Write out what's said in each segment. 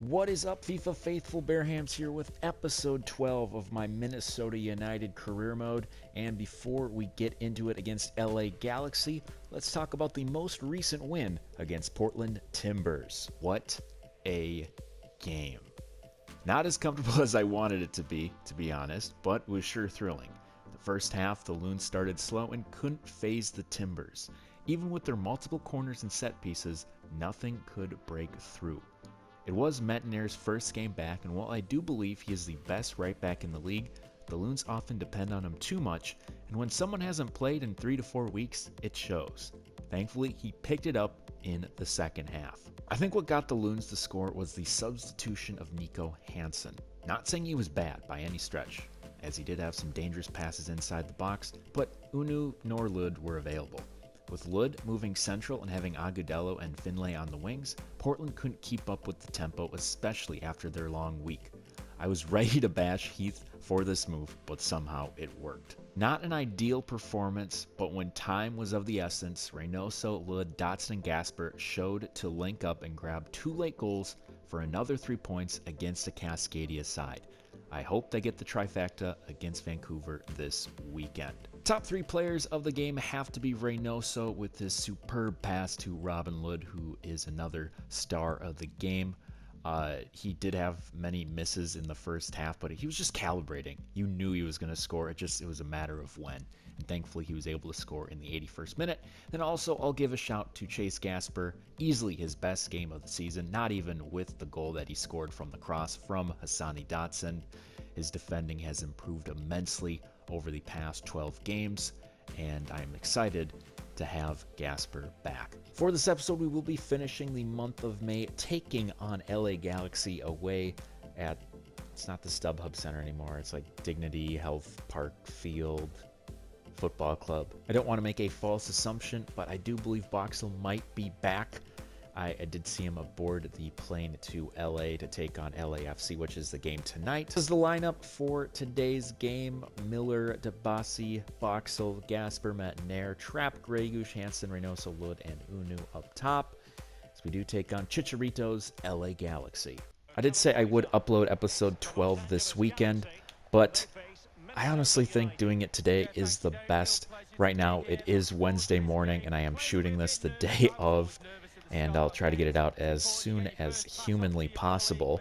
What is up, FIFA faithful? Bearhamms here with episode 12 of my Minnesota United career mode. And before we get into it against LA Galaxy, let's talk about the most recent win against Portland Timbers. What a game. Not as comfortable as I wanted it to be honest, but was sure thrilling. The first half, the Loons started slow and couldn't phase the Timbers. Even with their multiple corners and set pieces, nothing could break through. It was Mettener's first game back, and while I do believe he is the best right back in the league, the Loons often depend on him too much, and when someone hasn't played in 3 to 4 weeks, it shows. Thankfully, he picked it up in the second half. I think what got the Loons to score was the substitution of Nico Hansen. Not saying he was bad by any stretch, as he did have some dangerous passes inside the box, but Hunou nor Lud were available. With Lud moving central and having Agudelo and Finlay on the wings, Portland couldn't keep up with the tempo, especially after their long week. I was ready to bash Heath for this move, but somehow it worked. Not an ideal performance, but when time was of the essence, Reynoso, Lud, Dotson, and Gasper showed to link up and grab 2 late goals for another 3 points against a Cascadia side. I hope they get the trifecta against Vancouver this weekend. Top 3 players of the game have to be Reynoso with his superb pass to Robin Lod, who is another star of the game. He did have many misses in the first half, but he was just calibrating. You knew he was going to score. It was a matter of when. And thankfully, he was able to score in the 81st minute. Then also, I'll give a shout to Chase Gasper. Easily his best game of the season, not even with the goal that he scored from the cross from Hassani Dotson. His defending has improved immensely over the past 12 games, and I'm excited to have Gasper back. For this episode, we will be finishing the month of May, taking on LA Galaxy away at, it's not the StubHub Center anymore, it's like Dignity Health Park Field Football Club. I don't want to make a false assumption, but I do believe Boxall might be back. I did see him aboard the plane to LA to take on LAFC, which is the game tonight. This is the lineup for today's game. Miller, Debasi, Boxall, Gasper, Mettener, Trapp, Gregush, Hansen, Reynoso, Lud, and Hunou up top. So we do take on Chicharito's LA Galaxy. I did say I would upload episode 12 this weekend, but I honestly think doing it today is the best. Right now, it is Wednesday morning, and I am shooting this the day of, and I'll try to get it out as soon as humanly possible.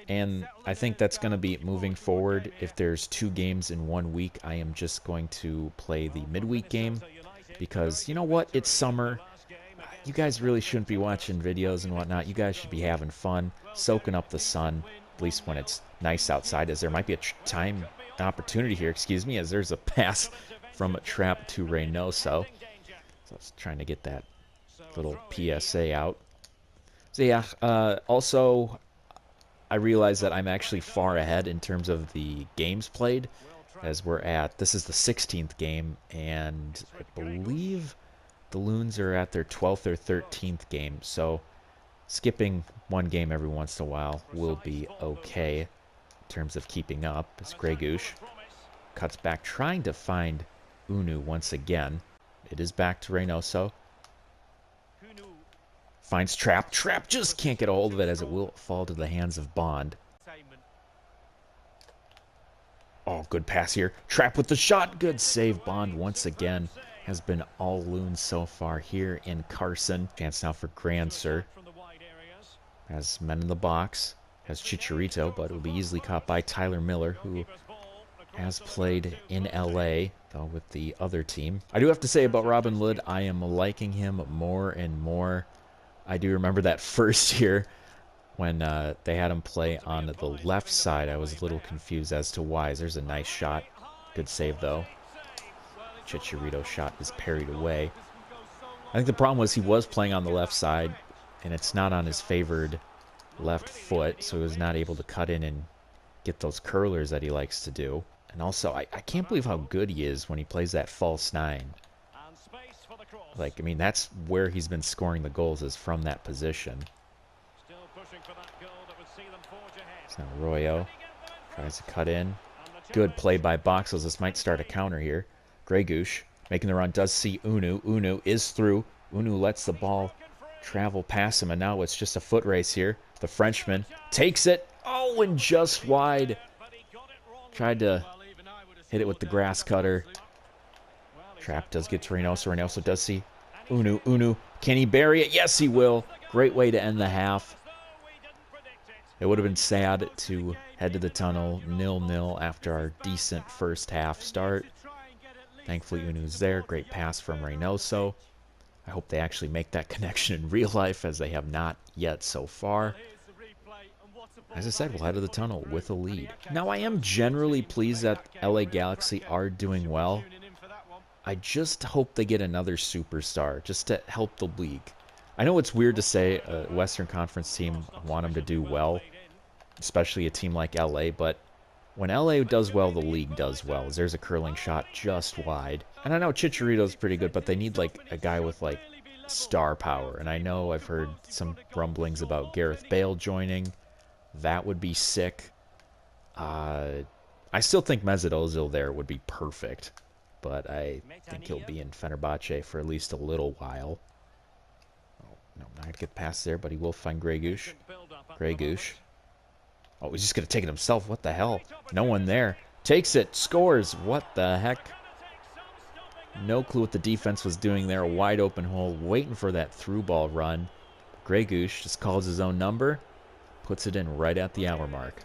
And I think that's going to be moving forward. If there's 2 games in 1 week, I am just going to play the midweek game, because you know what? It's summer. You guys really shouldn't be watching videos and whatnot. You guys should be having fun, soaking up the sun, at least when it's nice outside, as there might be a opportunity here, as there's a pass from a Trapp to Reynoso. So I was trying to get that little PSA out. So yeah, also I realize that I'm actually far ahead in terms of the games played, as this is the 16th game, and I believe the Loons are at their 12th or 13th game, so skipping 1 game every once in a while will be okay in terms of keeping up. As Gregush cuts back, trying to find Hunou once again. It is back to Reynoso. Finds Trapp. Trapp just can't get a hold of it, as it will fall to the hands of Bond. Oh, good pass here. Trapp with the shot. Good save. Bond once again has been all Loons so far here in Carson. Chance now for Grandsir. Has men in the box. Has Chicharito, but it will be easily caught by Tyler Miller, who has played in LA, though with the other team. I do have to say about Robin Lod, I am liking him more and more. I do remember that first year when they had him play on the left side. I was a little confused as to why. There's a nice shot. Good save, though. Chicharito's shot is parried away. I think the problem was he was playing on the left side, and it's not on his favored left foot, so he was not able to cut in and get those curlers that he likes to do. And also, I can't believe how good he is when he plays that false 9. Like, I mean, that's where he's been scoring the goals, is from that position. So now Arroyo tries to cut in. Good play by Boxall. This might start a counter here. Gregush making the run, does see Hunou. Hunou is through. Hunou lets the ball travel past him, and now it's just a foot race here. The Frenchman takes it. Oh, and just wide. Tried to hit it with the grass cutter. Trap does get to Reynoso. Reynoso does see Hunou. Can he bury it? Yes, he will. Great way to end the half. It would have been sad to head to the tunnel 0-0 after our decent first half start. Thankfully, Hunou's there. Great pass from Reynoso. I hope they actually make that connection in real life, as they have not yet so far. As I said, we'll head to the tunnel with a lead. Now, I am generally pleased that LA Galaxy are doing well. I just hope they get another superstar just to help the league. I know it's weird to say a Western Conference team want them to do well, especially a team like LA, but when LA does well, the league does well. There's a curling shot just wide. And I know Chicharito's pretty good, but they need like a guy with like star power. And I know I've heard some rumblings about Gareth Bale joining. That would be sick. I still think Mesut Ozil there would be perfect, but I think he'll be in Fenerbahce for at least a little while. Oh, no, not going to get past there, but he will find Gregush. Oh, he's just going to take it himself. What the hell? No one there. Takes it. Scores. What the heck? No clue what the defense was doing there. A wide open hole. Waiting for that through ball run. Gregush just calls his own number. Puts it in right at the hour mark.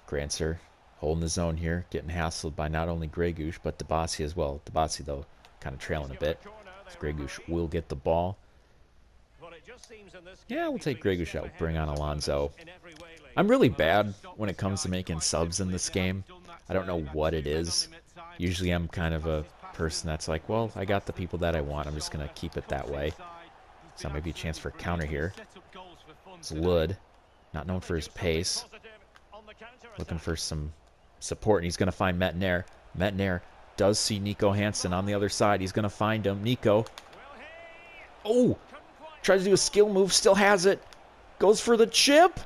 Grancer holding his own here. Getting hassled by not only Gregush, but Debasi as well. Debasi, though, kind of trailing a bit. So Gregush will get the ball. Yeah, we'll take Gregush out. Bring on Alonso. I'm really bad when it comes to making subs in this game. I don't know what it is. Usually I'm kind of a person that's like, well, I got the people that I want. I'm just going to keep it that way. So maybe a chance for a counter here. It's Lud. Not known for his pace. Looking for some support, and he's going to find Metnair. Metnair does see Nico Hansen on the other side. He's going to find him. Nico. Oh! Tries to do a skill move. Still has it. Goes for the chip.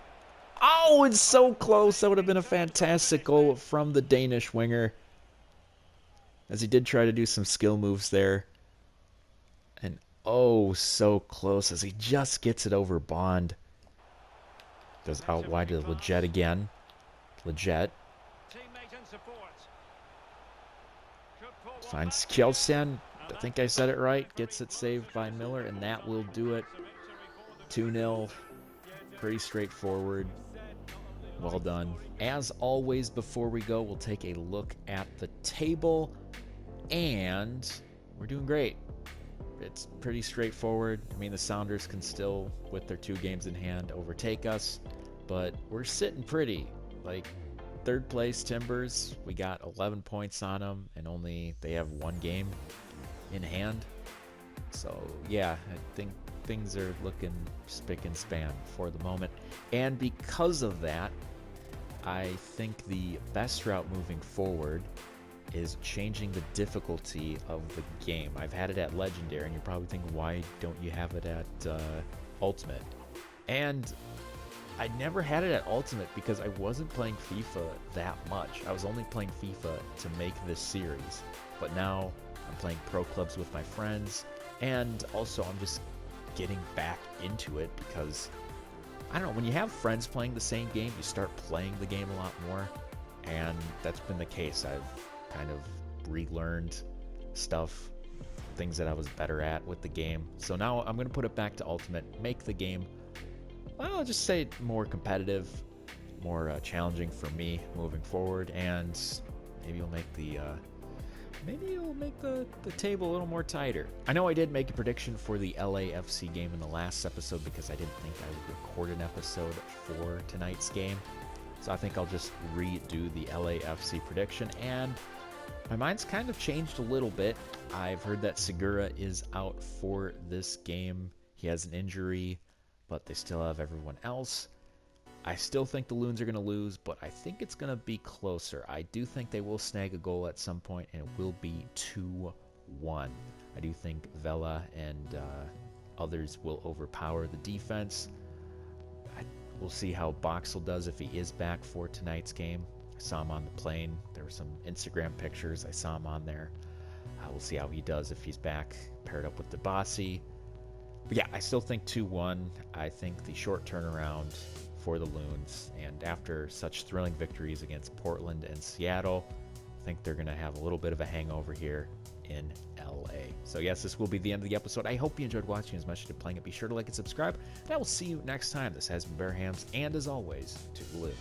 Oh, it's so close. That would have been a fantastic goal from the Danish winger. As he did try to do some skill moves there. And oh, so close as he just gets it over Bond. Goes out wide to Leggett again. Leggett. Finds Kjellsen. I think I said it right. Gets it saved by Miller, and that will do it. 2-0. Pretty straightforward. Well done. As always, before we go, we'll take a look at the table. And we're doing great. It's pretty straightforward. I mean, the Sounders can still, with their 2 games in hand, overtake us. But we're sitting pretty. Like, third place Timbers, we got 11 points on them, and they have 1 game in hand. So, yeah, I think things are looking spick and span for the moment. And because of that, I think the best route moving forward is changing the difficulty of the game. I've had it at Legendary, and you're probably thinking, why don't you have it at Ultimate? And I never had it at Ultimate because I wasn't playing FIFA that much. I was only playing FIFA to make this series. But now I'm playing pro clubs with my friends, and also I'm just getting back into it because, I don't know, when you have friends playing the same game, you start playing the game a lot more, and that's been the case. I've kind of relearned stuff, things that I was better at with the game. So now I'm going to put it back to Ultimate, make the game, well, I'll just say more competitive, more challenging for me moving forward, and maybe you'll make the table a little more tighter. I know I did make a prediction for the LAFC game in the last episode because I didn't think I would record an episode for tonight's game. So I think I'll just redo the LAFC prediction, and my mind's kind of changed a little bit. I've heard that Segura is out for this game. He has an injury, but they still have everyone else. I still think the Loons are going to lose, but I think it's going to be closer. I do think they will snag a goal at some point, and it will be 2-1. I do think Vela and others will overpower the defense. We'll see how Boxall does if he is back for tonight's game. I saw him on the plane. There were some Instagram pictures. I saw him on there. We'll see how he does if he's back paired up with Debasi. But yeah, I still think 2-1. I think the short turnaround for the Loons. And after such thrilling victories against Portland and Seattle, I think they're going to have a little bit of a hangover here in LA. So yes, this will be the end of the episode. I hope you enjoyed watching as much as you did playing it. Be sure to like and subscribe, and I will see you next time. This has been Bearhamms, and as always, to live.